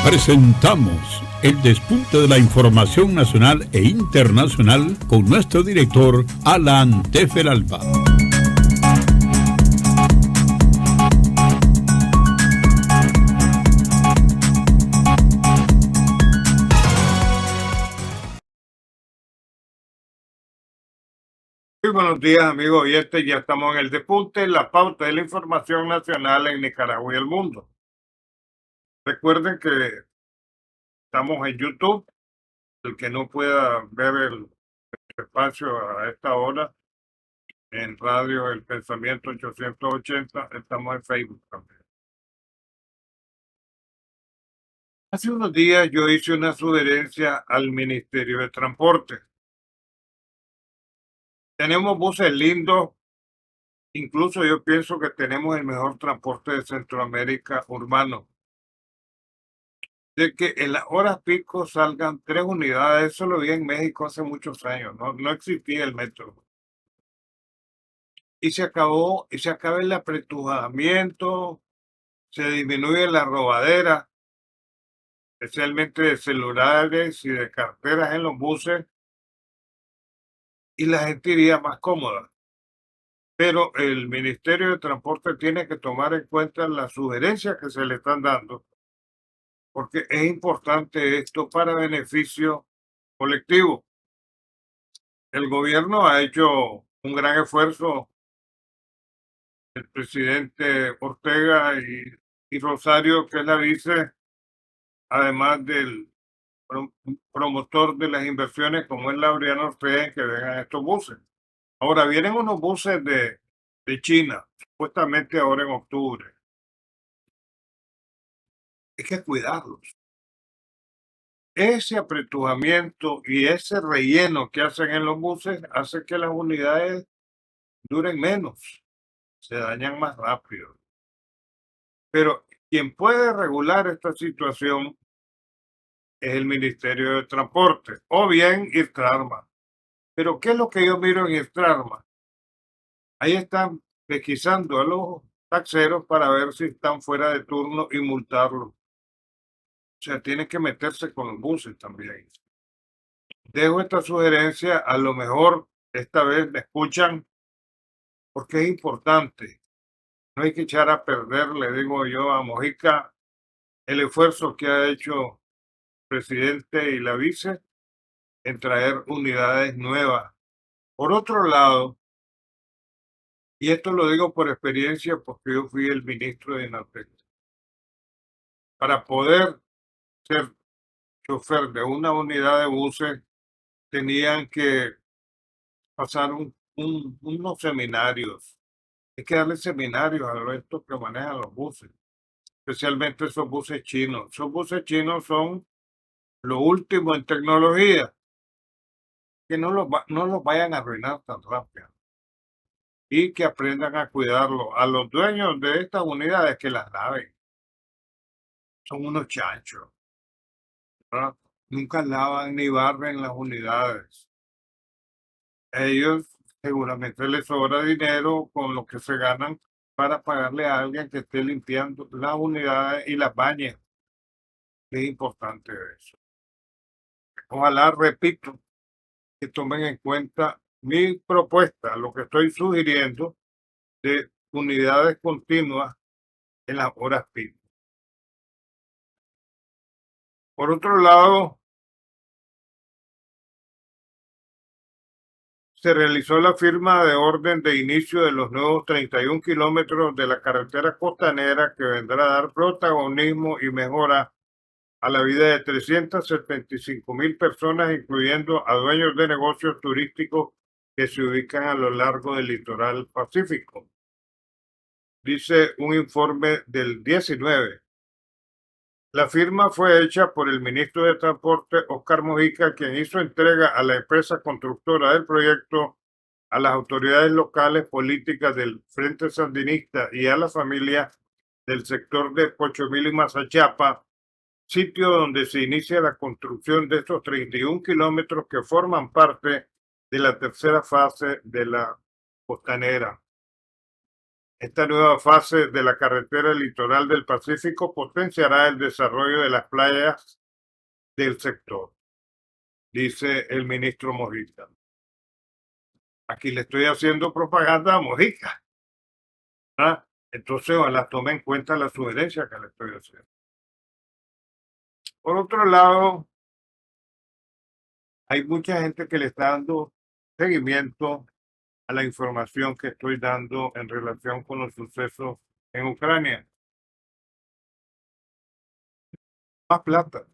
Presentamos el despunte de la información nacional e internacional con nuestro director Alan Teferalba. Muy buenos días, amigos oyentes. Ya estamos en el despunte, la pauta de la información nacional en Nicaragua y el mundo. Recuerden que estamos en YouTube. El que no pueda ver el espacio a esta hora, en Radio El Pensamiento 880, estamos en Facebook también. Hace unos días yo hice una sugerencia al Ministerio de Transporte. Tenemos buses lindos, incluso yo pienso que tenemos el mejor transporte de Centroamérica urbano. De que en las horas pico salgan 3 unidades, eso lo vi en México hace muchos años, no existía el metro. Y se acaba el apretujamiento, se disminuye la robadera, especialmente de celulares y de carteras en los buses, y la gente iría más cómoda. Pero el Ministerio de Transporte tiene que tomar en cuenta las sugerencias que se le están dando, porque es importante esto para beneficio colectivo. El gobierno ha hecho un gran esfuerzo, el presidente Ortega y Rosario, que es la vice, además del promotor de las inversiones como es Laureano Ortega, en que vengan estos buses. Ahora vienen unos buses de China, supuestamente ahora en octubre. Hay que cuidarlos. Ese apretujamiento y ese relleno que hacen en los buses hace que las unidades duren menos, se dañan más rápido. Pero quien puede regular esta situación es el Ministerio de Transporte o bien Irtrarma. Pero ¿qué es lo que yo miro en Irtrarma? Ahí están pesquisando a los taxeros para ver si están fuera de turno y multarlos. O sea, tienen que meterse con los buses también. Dejo esta sugerencia, a lo mejor esta vez me escuchan, porque es importante. No hay que echar a perder, le digo yo a Mojica, el esfuerzo que ha hecho el presidente y la vice en traer unidades nuevas. Por otro lado, y esto lo digo por experiencia porque yo fui el ministro de INAPEC, para poder ser chofer de una unidad de buses tenían que pasar unos seminarios. Hay que darle seminarios a los estos que manejan los buses, especialmente esos buses chinos. Esos buses chinos son lo último en tecnología, que no los vayan a arruinar tan rápido y que aprendan a cuidarlo. A los dueños de estas unidades que las laven. Son unos chanchos, ¿verdad? Nunca lavan ni barren las unidades. Ellos seguramente les sobra dinero con lo que se ganan para pagarle a alguien que esté limpiando las unidades y las bañe. Es importante eso. Ojalá, repito, que tomen en cuenta mi propuesta, lo que estoy sugiriendo de unidades continuas en las horas pico. Por otro lado, se realizó la firma de orden de inicio de los nuevos 31 kilómetros de la carretera costanera que vendrá a dar protagonismo y mejora a la vida de 375,000 personas, incluyendo a dueños de negocios turísticos que se ubican a lo largo del litoral pacífico. Dice un informe del 19. La firma fue hecha por el ministro de Transporte, Óscar Mojica, quien hizo entrega a la empresa constructora del proyecto, a las autoridades locales políticas del Frente Sandinista y a la familia del sector de Pochomil y Mazachapa, sitio donde se inicia la construcción de estos 31 kilómetros que forman parte de la tercera fase de la costanera. Esta nueva fase de la carretera litoral del Pacífico potenciará el desarrollo de las playas del sector, dice el ministro Mojica. Aquí le estoy haciendo propaganda a Mojica, ¿ah? Entonces, ojalá tome en cuenta la sugerencia que le estoy haciendo. Por otro lado, hay mucha gente que le está dando seguimiento a la información que estoy dando en relación con los sucesos en Ucrania. Más plata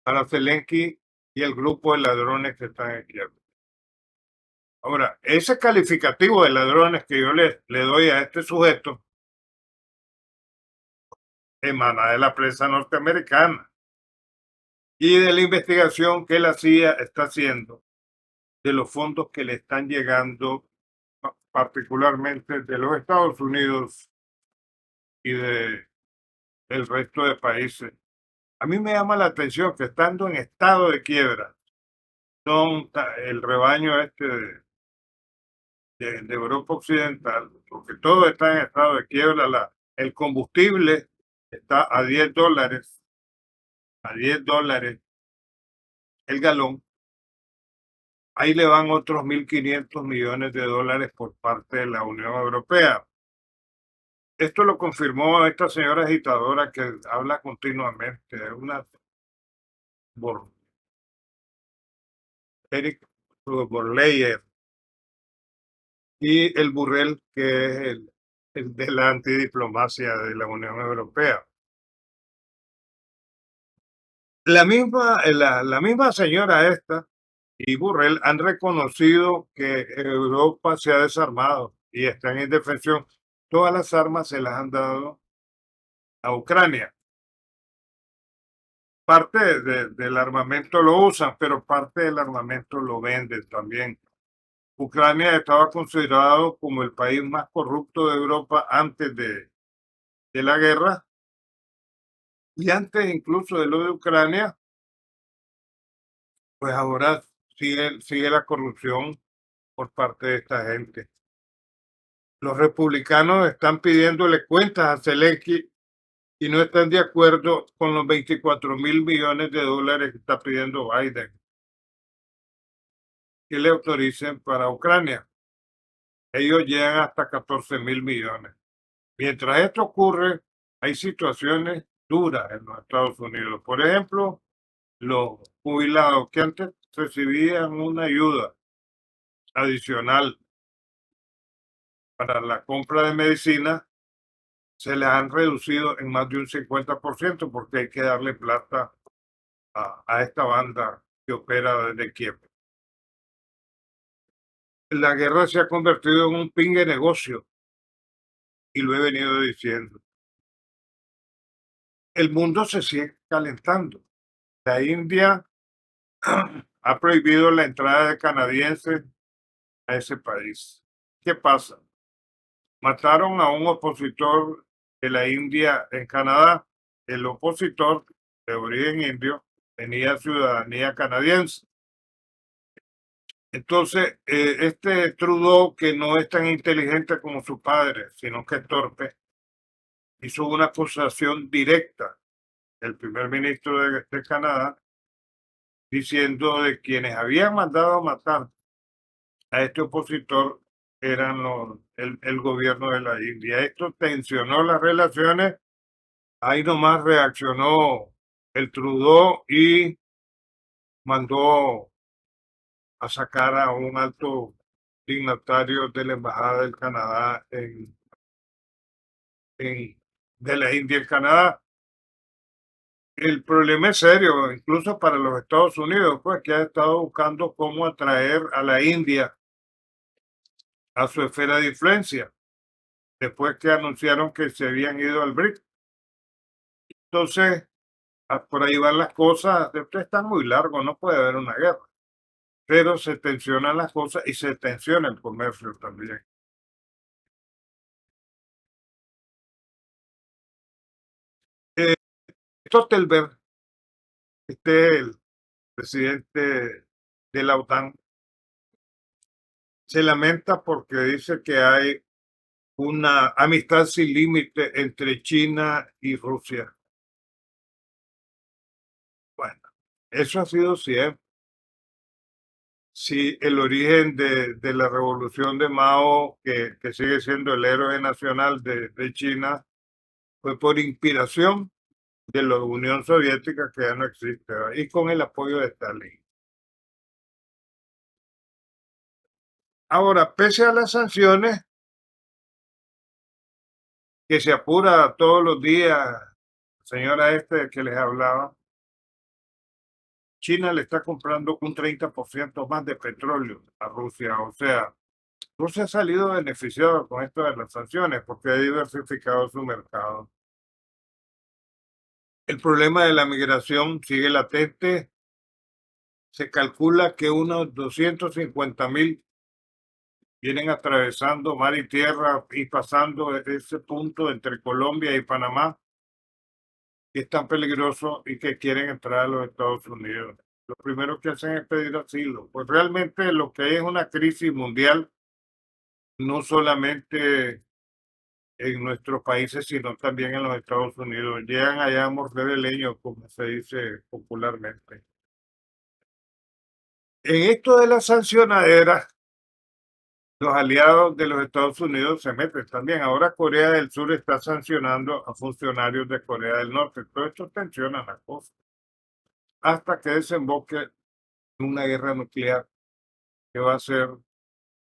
para Zelensky y el grupo de ladrones que están en Kiev. Ahora, ese calificativo de ladrones que yo le doy a este sujeto emana de la prensa norteamericana y de la investigación que la CIA está haciendo de los fondos que le están llegando particularmente de los Estados Unidos y del resto de países. A mí me llama la atención que estando en estado de quiebra, son el rebaño este de Europa Occidental, porque todo está en estado de quiebra, el combustible está a $10 el galón, ahí le van otros 1.500 millones de dólares por parte de la Unión Europea. Esto lo confirmó esta señora agitadora que habla continuamente, una Eric Borleyer, y el Burrell, que es el de la antidiplomacia de la Unión Europea. La misma señora esta y Burrell han reconocido que Europa se ha desarmado y está en indefensión. Todas las armas se las han dado a Ucrania. Parte del armamento lo usan, pero parte del armamento lo venden también. Ucrania estaba considerado como el país más corrupto de Europa antes de la guerra y antes incluso de lo de Ucrania, pues ahora sigue la corrupción por parte de esta gente. Los republicanos están pidiéndole cuentas a Zelensky y no están de acuerdo con los 24.000 millones de dólares que está pidiendo Biden que le autoricen para Ucrania. Ellos llegan hasta 14.000 millones. Mientras esto ocurre, hay situaciones duras en los Estados Unidos. Por ejemplo, los jubilados que antes recibían una ayuda adicional para la compra de medicina, se les han reducido en más de un 50% porque hay que darle plata a esta banda que opera desde Kiev. La guerra se ha convertido en un pingue negocio y lo he venido diciendo. El mundo se sigue calentando. La India ha prohibido la entrada de canadienses a ese país. ¿Qué pasa? Mataron a un opositor de la India en Canadá. El opositor de origen indio tenía ciudadanía canadiense. Entonces, este Trudeau, que no es tan inteligente como su padre, sino que es torpe, hizo una acusación directa del primer ministro de Canadá, diciendo de quienes habían mandado a matar a este opositor eran el gobierno de la India. Esto tensionó las relaciones. Ahí nomás reaccionó el Trudeau y mandó a sacar a un alto dignatario de la Embajada del Canadá de la India en Canadá. El problema es serio, incluso para los Estados Unidos, pues que ha estado buscando cómo atraer a la India a su esfera de influencia, después que anunciaron que se habían ido al BRIC. Entonces, por ahí van las cosas. Esto está muy largo, no puede haber una guerra, pero se tensionan las cosas y se tensiona el comercio también. Eh, Stoltenberg, el presidente de la OTAN, se lamenta porque dice que hay una amistad sin límite entre China y Rusia. Bueno, eso ha sido siempre. Sí, el origen de la revolución de Mao, que sigue siendo el héroe nacional de China, fue por inspiración de la Unión Soviética, que ya no existe, ¿verdad? Y con el apoyo de Stalin. Ahora, pese a las sanciones, que se apura todos los días, señora que les hablaba, China le está comprando un 30% más de petróleo a Rusia. O sea, Rusia ha salido beneficiado con esto de las sanciones porque ha diversificado su mercado. El problema de la migración sigue latente. Se calcula que unos 250.000 vienen atravesando mar y tierra y pasando ese punto entre Colombia y Panamá, que es tan peligroso y que quieren entrar a los Estados Unidos. Lo primero que hacen es pedir asilo. Pues realmente lo que es una crisis mundial, no solamente en nuestros países, sino también en los Estados Unidos. Llegan allá a morder el leño, como se dice popularmente. En esto de las sancionaderas, los aliados de los Estados Unidos se meten también. Ahora Corea del Sur está sancionando a funcionarios de Corea del Norte. Todo esto tensiona la cosa hasta que desemboque en una guerra nuclear que va a ser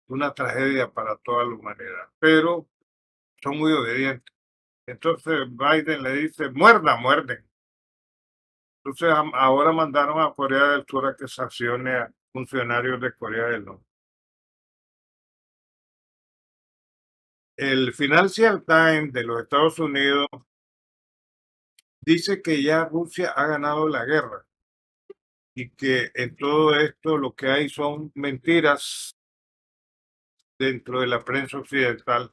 una tragedia para toda la humanidad. Pero son muy obedientes. Entonces Biden le dice, muerda, muerden. Entonces ahora mandaron a Corea del Sur a que sancione a funcionarios de Corea del Norte. El Financial Times de los Estados Unidos dice que ya Rusia ha ganado la guerra y que en todo esto lo que hay son mentiras dentro de la prensa occidental.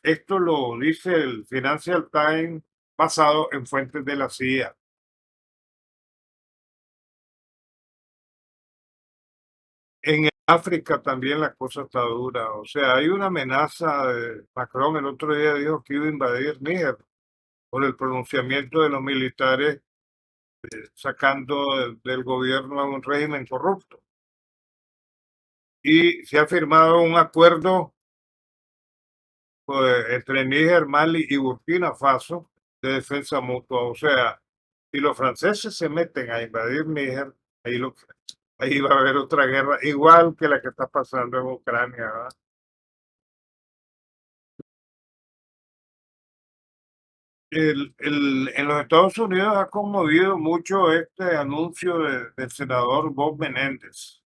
Esto lo dice el Financial Times basado en fuentes de la CIA. En África también la cosa está dura. O sea, hay una amenaza. Macron el otro día dijo que iba a invadir Níger por el pronunciamiento de los militares sacando del gobierno a un régimen corrupto. Y se ha firmado un acuerdo entre Níger, Mali y Burkina Faso de defensa mutua. O sea, si los franceses se meten a invadir Níger, ahí va a haber otra guerra, igual que la que está pasando en Ucrania, ¿verdad? En los Estados Unidos ha conmovido mucho este anuncio del senador Bob Menéndez,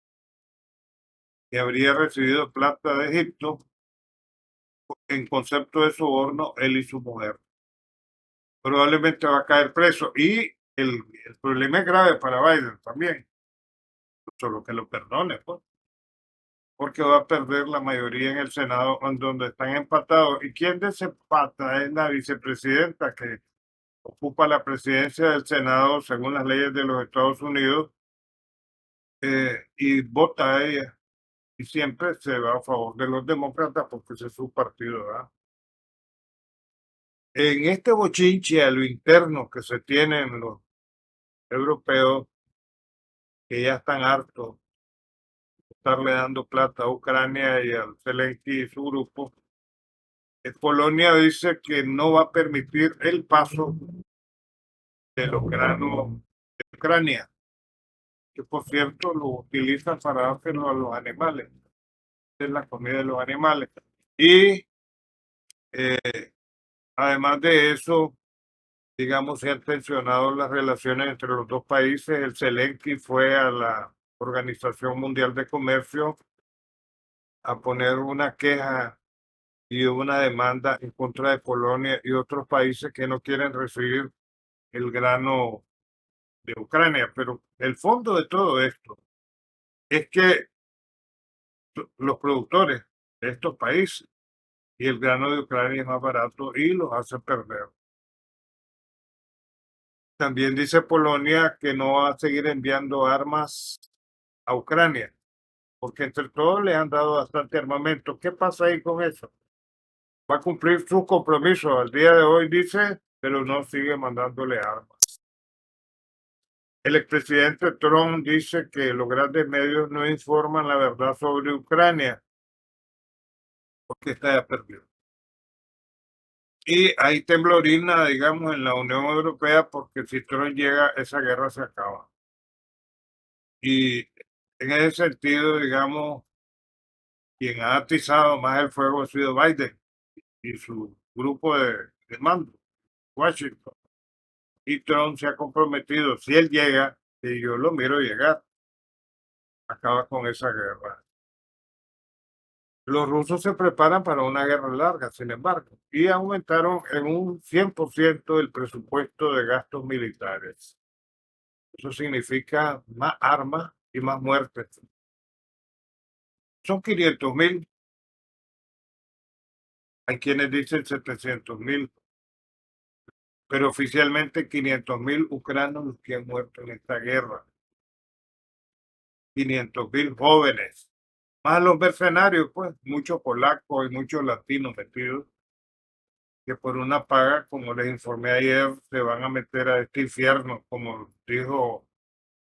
que habría recibido plata de Egipto en concepto de soborno, él y su mujer. Probablemente va a caer preso. Y el problema es grave para Biden también, solo que lo perdone, pues, porque va a perder la mayoría en el Senado, en donde están empatados. ¿Y quién desempata? Es la vicepresidenta que ocupa la presidencia del Senado según las leyes de los Estados Unidos, y vota a ella. Y siempre se va a favor de los demócratas porque ese es su partido, ¿verdad? En este bochinche a lo interno que se tienen los europeos, que ya están hartos de estarle dando plata a Ucrania y al Zelensky y su grupo, Polonia dice que no va a permitir el paso de los granos de Ucrania, que por cierto lo utilizan para dárselo a los animales, es la comida de los animales. Y además de eso, digamos, se han tensionado las relaciones entre los dos países. El Zelensky fue a la Organización Mundial de Comercio a poner una queja y una demanda en contra de Polonia y otros países que no quieren recibir el grano de Ucrania. Pero el fondo de todo esto es que los productores de estos países y el grano de Ucrania es más barato y los hace perder. También dice Polonia que no va a seguir enviando armas a Ucrania, porque entre todos le han dado bastante armamento. ¿Qué pasa ahí con eso? va a cumplir sus compromisos al día de hoy, dice, pero no sigue mandándole armas. El expresidente Trump dice que los grandes medios no informan la verdad sobre Ucrania, porque está ya perdido. Y hay temblorina, digamos, en la Unión Europea, porque si Trump llega, esa guerra se acaba. Y en ese sentido, digamos, quien ha atizado más el fuego ha sido Biden y su grupo de mando, Washington. Y Trump se ha comprometido, si él llega, y yo lo miro llegar, acaba con esa guerra. Los rusos se preparan para una guerra larga, sin embargo, y aumentaron en un 100% el presupuesto de gastos militares. Eso significa más armas y más muertes. Son 500,000. Hay quienes dicen 700,000, pero oficialmente 500,000 ucranianos los que han muerto en esta guerra. 500,000 jóvenes. Más los mercenarios, pues, muchos polacos y muchos latinos metidos, que por una paga, como les informé ayer, se van a meter a este infierno, como dijo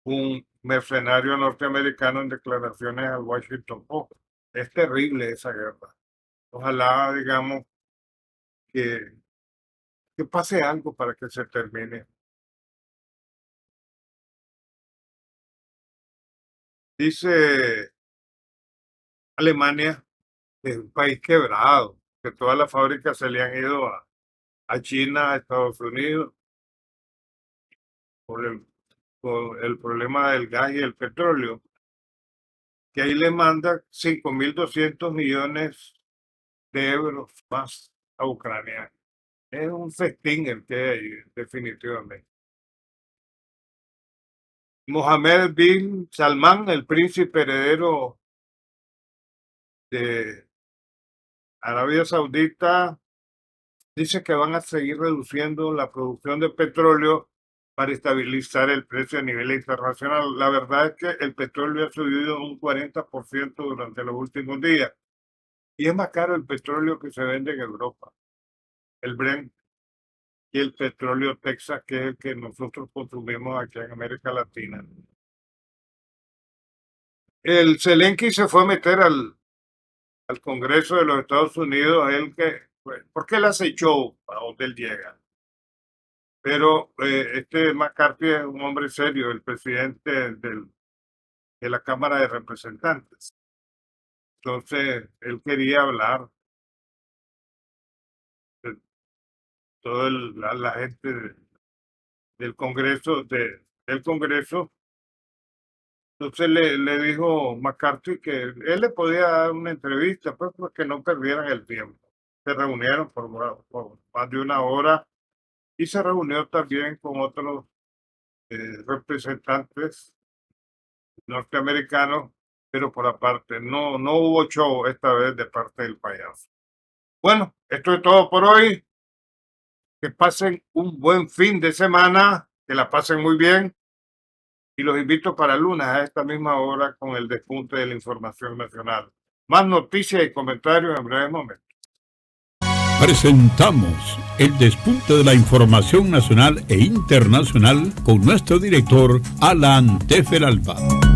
un mercenario norteamericano en declaraciones al Washington Post. Es terrible esa guerra. Ojalá, digamos, que pase algo para que se termine. Dice Alemania, que es un país quebrado, que todas las fábricas se le han ido a China, a Estados Unidos, por el problema del gas y el petróleo, que ahí le manda 5.200 millones de euros más a Ucrania. Es un festín el que hay, definitivamente. Mohammed bin Salman, el príncipe heredero de Arabia Saudita, dice que van a seguir reduciendo la producción de petróleo para estabilizar el precio a nivel internacional. La verdad es que el petróleo ha subido un 40% durante los últimos días. Y es más caro el petróleo que se vende en Europa, el Brent y el petróleo Texas, que es el que nosotros consumimos aquí en América Latina. El Zelensky se fue a meter al Congreso de los Estados Unidos, porque él hace show a donde él llega. Pero este McCarthy es un hombre serio, el presidente de la Cámara de Representantes. Entonces, él quería hablar de toda la gente del Congreso, del Congreso. Entonces le dijo McCarthy que él le podía dar una entrevista, pues, porque no perdieran el tiempo. Se reunieron por más de una hora y se reunió también con otros representantes norteamericanos, pero por aparte, no hubo show esta vez de parte del payaso. Bueno, esto es todo por hoy. Que pasen un buen fin de semana, que la pasen muy bien y los invito para el lunes a esta misma hora con el despunte de la información nacional. Más noticias y comentarios en breve momento. Presentamos el despunte de la información nacional e internacional con nuestro director Alan Teferalba.